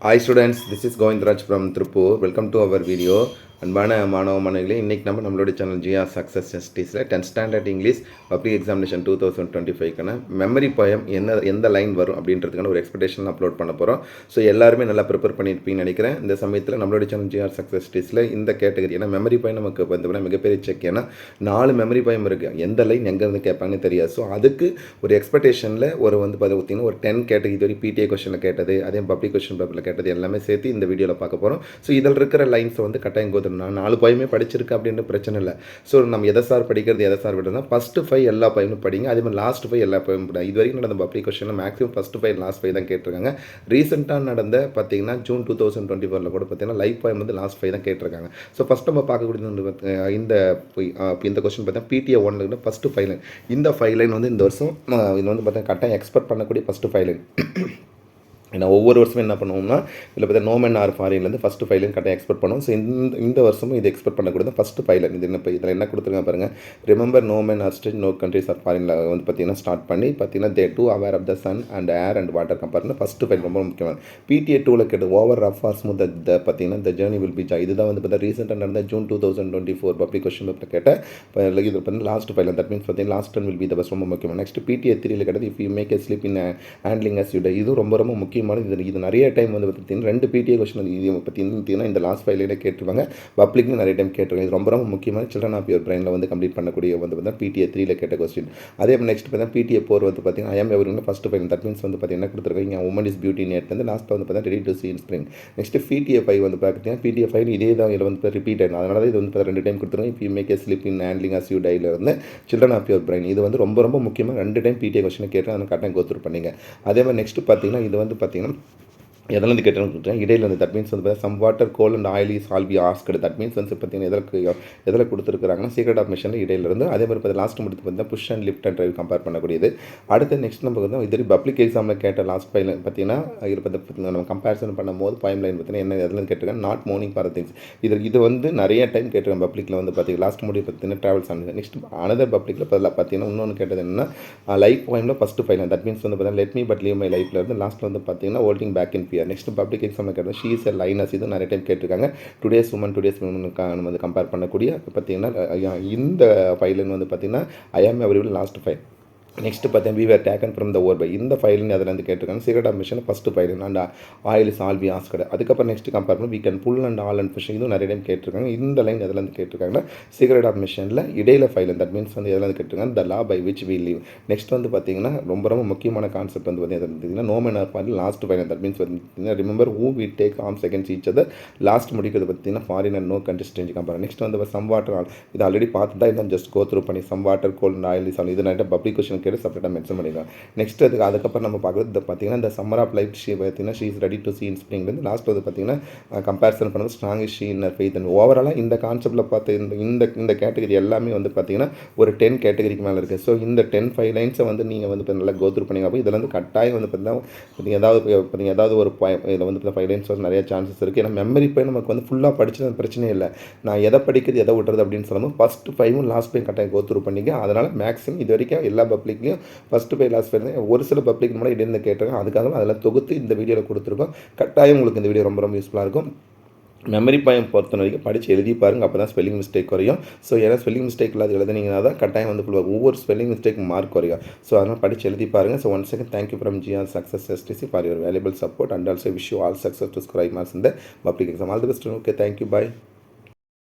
Hi students, this is Govindraj from Tripur. Welcome to our video. அன்பான மாணவ மாணவிகளே, இன்றைக்கி நம்மளோட சேனல் ஜிஆர் சக்ஸஸ் எஸ்டிஸில் 10th standard English public examination 2025க்கான மெமரி போயம் எந்த லைன் வரும் அப்படின்றதுக்கான ஒரு எக்ஸ்பெக்டேஷன் அப்லோட் பண்ண போகிறோம். ஸோ எல்லாருமே நல்லா ப்ரிப்பேர் பண்ணியிருப்பீங்கன்னு நினைக்கிறேன். இந்த சமயத்தில் நம்மளோட சேனல் ஜிஆர் சக்ஸஸ் எஸ்டிஸில் இந்த கேட்டகரி ஏன்னா மெமரி போயம் நமக்கு வந்து மிகப்பெரிய செக். ஏன்னா 4 மெமரி போயம் இருக்குது, எந்த லைன் எங்கேருந்து கேட்பாங்கன்னு தெரியாது. ஸோ அதுக்கு ஒரு எக்ஸ்பெக்டேஷனில் பார்த்திங்கன்னா ஒரு 10 கேட்டகரி இதுவரை பிடிஏ கொஸ்டினில் கேட்டது, அதே பப்ளிக் கொஸ்டின் பேப்பரில் கேட்டது எல்லாமே சேர்த்து இந்த வீடியோவில் பார்க்க போகிறோம். ஸோ இதில் இருக்கிற லைன்ஸை வந்து கட்டாயம் நான் 4 போயமே படிச்சிருக்கு அப்படின்ற பிரச்சனை இல்லை. ஸோ நம்ம எதை சார் படிக்கிறது எதை சார் விடுறதுனா ஃபஸ்ட்டு 5 எல்லா போயமும் படிங்க, அதே மாதிரி லாஸ்ட் 5 எல்லா போயமும் படிங்க. இது வரைக்கும் நடந்த பப்ளிக் கொஸ்டினில் மேக்ஸிமம் ஃபஸ்ட்டு 5 லாஸ்ட் 5 தான் கேட்டிருக்காங்க. ரீசெண்டாக நடந்த பார்த்தீங்கன்னா ஜூன் 2024 கூட பார்த்தீங்கன்னா லைஃப் போயம் வந்து லாஸ்ட் 5 தான் கேட்டிருக்காங்க. ஸோ ஃபஸ்ட் நம்ம பார்க்கக்கூடிய இந்த கொஸ்டின் பார்த்தீங்கன்னா பிடிஏ 1 ஃபஸ்ட்டு 5 லைன். இந்த 5 லைன் வந்து இந்த வருஷம் இது வந்து பார்த்தீங்கன்னா கரெக்டாக எக்ஸ்பெக்ட் பண்ணக்கூடிய ஃபஸ்ட்டு 5 லைன். ஏன்னா ஒவ்வொரு வருஷமும் என்ன பண்ணுவோம்னா இதில் பார்த்தா நோமன் ஆர் ஃபாரின்லேருந்து ஃபஸ்ட்டு 5 லைன் கரெக்டாக எக்ஸ்பெக்ட் பண்ணுவோம். ஸோ இந்த வருஷமும் இது எக்ஸ்பெக்ட் பண்ணக்கூடியது ஃபஸ்ட்டு 5 லைன். இது என்ன இதில் என்ன கொடுத்துருங்க பாருங்கள், ரிமெம்பர் நோமன் ஆர் ஸ்டேட் நோ கண்ட்ரிஸ் ஆர் ஃபாரினில் வந்து பார்த்தீங்கன்னா ஸ்டார்ட் பண்ணி பார்த்தீங்கன்னா they too aware of the sun and air and water கம்பேர்னு ஃபஸ்ட்டு 5 ரொம்ப முக்கியமான. பிடிஏ 2ல் கேட்டு ஓவர் ரஃப் ஆர் ஸ்மூத் பார்த்தீங்கன்னா த ஜேர்னி வில் பி ஜா. இதுதான் வந்து பார்த்தா ரீசெண்டாக நடந்த ஜூன் 2024 பப்ளிக் கொஸ்டின் பேப்பர் கேட்ட இது பார்த்தீங்கன்னா லாஸ்ட் 5 லைன். தட் மீன்ஸ் பார்த்தீங்கன்னா last 10 will be the bus ரொம்ப முக்கியமான. நெக்ஸ்ட் பிடிஏ 3ல் கேட்டது if you make a slip in handling as you die. இது ரொம்ப முக்கியமானது. இது நிறைய டைம் வந்து பார்த்தீங்கன்னா 2 பிடிஏ கொஸ்டின் இது பார்த்தீங்கன்னா இந்த லாஸ்ட் 5 லைனே கேட்டுருவாங்க. பப்ளிக்னு நிறைய டைம் கேட்டுருவாங்க. இது ரொம்ப முக்கியமான சில்ட்ரன் ஆஃப் யுவர் பிரெயினில் வந்து கம்ப்ளீட் பண்ணக்கூடிய வந்து பார்த்தீங்கன்னா பிடிஏ 3ல் கேட்ட கொஸ்டின். அதே நெக்ஸ்ட் பார்த்தீங்கன்னா பிடிஏ 4 வந்து பார்த்தீங்கன்னா I am everyone first 5. That means வந்து பார்த்தீங்கன்னா கொடுத்துருக்காங்க உமன் இஸ் பியூட்டி நேட்லேருந்து லாஸ்ட்டில் வந்து பார்த்தீங்கன்னா ready to see in spring. Next PTA 5 வந்து பார்த்தீங்கன்னா பிடிஏ 5 இதே தான் இதில் வந்து ரிப்பீட் ஆகும். அதனால தான் இது வந்து 2 டைம் கொடுத்துருவாங்க. If you make a slip in handling as you டைல இருந்து சில்ட்ரன் ஆஃப் யுவர் பிரெயின். இது வந்து ரொம்ப முக்கியமாக 2 டைம் பிடிஏ கொஸ்டினை கேட்டு அதை கரெக்டாக கோத்ரூ பண்ணிங்க. அதே மாதிரி நெக்ஸ்ட் பார்த்தீங்கன்னா இது வந்து பார்த்தீங்கன்னா எதெல்லாம் கேட்டேன்னு கொடுத்துருக்கேன் இடையில வந்து. தட் மீன்ஸ் வந்து some water coal and oil is all be asked. That means வந்து பார்த்தீங்கன்னா எதில் கொடுத்துருக்காங்கன்னா சீக்ரெட் ஆஃப் மிஷனில் இடையிலிருந்து. அதே மாதிரி பார்த்து லாஸ்ட் முடித்து பார்த்தீங்கன்னா push and lift and drive compare பண்ணக்கூடியது. அடுத்து நெக்ஸ்ட் நம்ம வந்து இது பப்ளிக் எக்ஸாமில் கேட்ட லாஸ்ட் 5 லைன் பார்த்தீங்கன்னா நம்ம கம்பேரிசன் பண்ணும்போது 5 லைன் பார்த்தீங்கன்னா என்ன எதில் கேட்டிருக்கேன் நாட் மோர்னிங் ஃபார் திங்ஸ். இது வந்து நிறைய டைம் கேட்டிருக்கேன் பப்ளிக்கில் வந்து பார்த்தீங்கன்னா லாஸ்ட் முடி பார்த்தீங்கன்னா ட்ராவல்ஸ் ஆனது. நெக்ஸ்ட் அனதர் பப்ளிக்கில் பார்த்தீங்கன்னா இன்னொன்று கேட்டது என்னன்னா லைஃப் போயமில் ஃபஸ்ட்டு 5 லைன். தட் மீன்ஸ் வந்து பார்த்தீங்கன்னா let me but leave my லைஃப்ல இருந்து லாஸ்ட்டில் வந்து பார்த்தீங்கன்னா holding back in fear. Next public exam கேட்டது ஷீ இஸ் எ லைனஸ். இது நிறைய டைம் கேட்டிருக்காங்க. டுடேஸ் உமன் நம்ம வந்து கம்பேர் பண்ணக்கூடிய பார்த்தீங்கன்னா இந்த 5 லைன் வந்து பார்த்தீங்கன்னா I am everyone last 5. Next பார்த்தீங்கன்னா we were taken from the or by. இந்த 5 லைன் அதில் வந்து கேட்டிருக்காங்க secret of mission first 5 line and oil is all be asked. அதுக்கப்புறம் நெக்ஸ்ட் கம்பேர் பண்ணி we can pull and all and fish. இதுவும் நிறைய time கேட்டிருக்காங்க. இந்த லைன் எதில் வந்து கேட்டிருக்காங்கன்னா சீக்ரெட் ஆஃப் மிஷனில் இடையில 5 லைன். தட் மீன்ஸ் வந்து எதில் வந்து கேட்டிருக்காங்க the law by which we leave. Next வந்து பார்த்தீங்கன்னா ரொம்ப முக்கியமான கான்செப்ட் வந்து பார்த்தீங்கன்னா no man are foreign last 5 line. That means பார்த்தீங்கன்னா remember who we take arms against each other. Last முடிக்கிறது பார்த்தீங்கன்னா foreign and no countries change compare. Next வந்து சம் வாட்டர் இது ஆல்ரெடி பார்த்து தான் இன்னும் ஜஸ்ட் கோ த்ரூ பண்ணி some water coal and oil is all. இது நிறைய பப்ளிக் கொஸ்டின் கேட்டு செப்பரேட்டாக மென்ஷன் பண்ணி. நெக்ஸ்ட் அதுக்கப்புறம் நம்ம பார்க்குறது பார்த்தீங்கன்னா இந்த சம்மர் ஆஃப் லைஃப் ஷீ பார்த்தீங்கன்னா she is ready to see in ஸ்ப்ரிங்லேருந்து லாஸ்ட் வந்து பார்த்தீங்கன்னா கம்பேரிசன் பண்ணுறது strong is she in faith. And ஓவராலாக இந்த கான்செப்ட்டில் பார்த்து இந்த கேட்டகரி எல்லாமே வந்து பார்த்தீங்கன்னா ஒரு 10 கேட்டகரிக்கு மேலே இருக்குது. ஸோ இந்த 10 லைன்ஸை வந்து நீங்கள் வந்து நல்லா கோத்ரூ பண்ணிங்க. அப்போ இதில் வந்து கட்டாயம் வந்து பார்த்தீங்கன்னா ஏதாவது ஒரு இதில் வந்து 5 லைன்ஸ் வந்து நிறைய சான்சஸ் இருக்குது. ஏன்னா மெமரி போய் நமக்கு வந்து ஃபுல்லாக படிச்சு பிரச்சனையே இல்லை. நான் எதை படிக்கிறது எதை விட்டுறது அப்படின்னு சொல்லும்போது ஃபஸ்ட்டு 5 லாஸ்ட் 5 கட்டாயம் கோத்ரூ பண்ணிங்க. அதனால் மேக்ஸிமம் இது வரைக்கும் எல்லா பப்ளிக்லையும் ஃபஸ்ட்டு 5 லாஸ்ட் 5 ஒரு சில பப்ளிக் மூலம் இடையில கேட்டிருக்காங்க. அதுக்காக அதெல்லாம் தொகுத்து இந்த வீடியோவில் கொடுத்துருக்கோம். கட்டாயம் உங்களுக்கு இந்த வீடியோ ரொம்ப யூஸ்ஃபுல்லாக இருக்கும். மெமரி பாயிண்ட் பொறுத்த வரைக்கும் படித்து எழுதி பாருங்கள். அப்போ தான் ஸ்பெல்லிங் மிஸ்டேக் குறையும். ஸோ ஏன்னா ஸ்பெல்லிங் மிஸ்டேக் இல்லாத எழுதுனீங்கன்னா தான் கட்டாயம் வந்து ஒவ்வொரு ஸ்பெல்லிங் மிஸ்டேக் மார்க் குறையும். ஸோ அதனால் படித்து எழுதி பாருங்கள். So once again thank you from GR success STC for your valuable support and also wish you all success to score high marks in the public exam. All the best. Okay, thank you, bye.